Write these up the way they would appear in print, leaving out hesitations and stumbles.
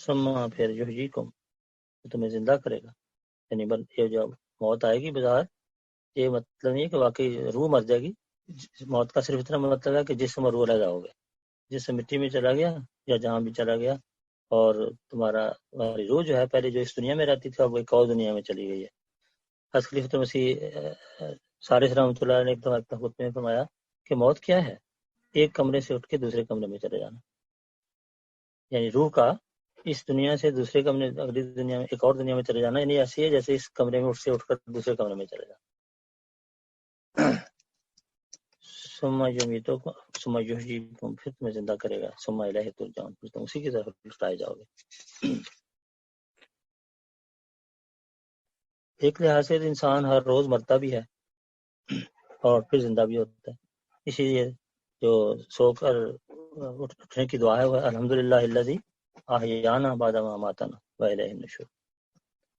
ثم پھر یحییکم تمہیں زندہ کرے گا. یعنی یہ جو موت آئے گی بظاہر یہ مطلب نہیں ہے کہ واقعی روح مر جائے گی. موت کا صرف اتنا مطلب ہے کہ جسم اور روح علیحدہ ہو گئے. جسم مٹی میں چلا گیا یا جہاں بھی چلا گیا، اور تمہاری روح جو ہے پہلے جو اس دنیا میں رہتی تھی اب وہ ایک اور دنیا میں چلی گئی ہے. حضرت خلیفۃ المسیح صالح رحمۃ اللہ نے ایک خطبے میں فرمایا کہ موت کیا ہے؟ ایک کمرے سے اٹھ کے دوسرے کمرے میں چلے جانا. یعنی روح کا اس دنیا سے دوسرے کمرے اگلی دنیا میں ایک اور دنیا میں چلے جانا، یعنی ایسی ہے جیسے اس کمرے میں اٹھ کر دوسرے کمرے میں چلے جانا. ثم یمیتکم ثم یحییکم پھر تمہیں زندہ کرے گا. ثم الیہ ترجعون پھر تم اسی کی طرف لوٹائے جاؤ گے. ایک لحاظ سے انسان ہر روز مرتا بھی ہے اور پھر زندہ بھی ہوتا ہے. اسی لیے جو سو کر اٹھنے کی دعا ہے وہ الحمدللہ الذی احیانا بعد ما اماتنا والیہ النشور.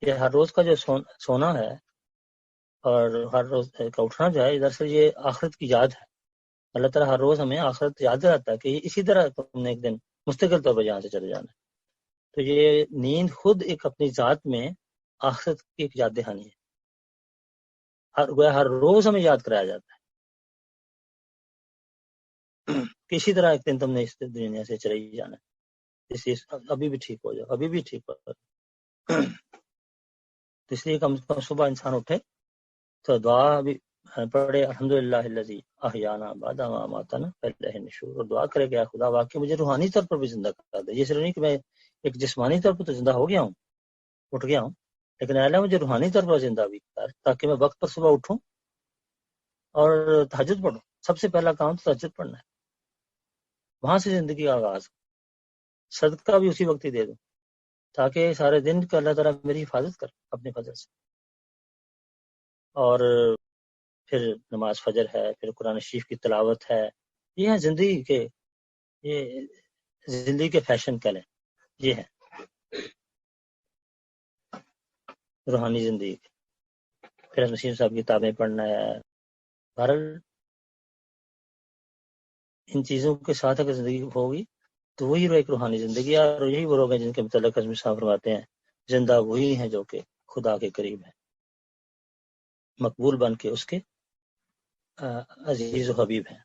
یہ ہر روز کا جو سونا ہے اور ہر روز کا اٹھنا جو ہے دراصل یہ آخرت کی یاد ہے. اللہ تعالیٰ ہر روز ہمیں آخرت یاد دلاتا ہے کہ اسی طرح تم نے ایک دن مستقل طور پر یہاں سے چلے جانا ہے. تو یہ نیند خود ایک اپنی ذات میں آخرت کی ایک یاد دہانی ہے. ہر روز ہمیں یاد کرایا جاتا ہے کہ اسی طرح ایک دن تم نے اس دنیا سے چلے ہی جانا ہے. ابھی بھی ٹھیک ہو جاؤ، ابھی بھی ٹھیک ہو جاؤ. تو اس لیے کم سے کم صبح انسان اٹھے تو دعا بھی پڑھے الحمدللہ الذی احیانا بعد ما اماتنا والیہ النشور، اور دعا کرے کہ خدا واقعی مجھے روحانی طور پر بھی زندہ کر دے. یہ صرف نہیں کہ میں ایک جسمانی طور پر تو زندہ ہو گیا ہوں، اٹھ گیا ہوں، لیکن اللہ مجھے روحانی طور پر زندہ بھی کر تاکہ میں وقت پر صبح اٹھوں اور تہجد پڑھوں. سب سے پہلا کام تو تہجد پڑھنا ہے، وہاں سے زندگی کا آغاز. صدقہ بھی اسی وقت ہی دے دوں تاکہ سارے دن کا اللہ تعالیٰ میری حفاظت کر اپنے فضل سے. اور پھر نماز فجر ہے، پھر قرآن شریف کی تلاوت ہے. یہ ہے زندگی کے فیشن کہہ لیں، یہ ہے روحانی زندگی. پھر نصیر صاحب کی کتابیں پڑھنا ہے. بہرحال ان چیزوں کے ساتھ اگر زندگی ہوگی تو وہی ایک روحانی زندگی ہے، اور یہی وہ لوگ ہیں جن کے متعلق حضرت صاحب فرماتے ہیں زندہ وہی ہیں جو کہ خدا کے قریب ہیں، مقبول بن کے اس کے عزیز و حبیب ہیں.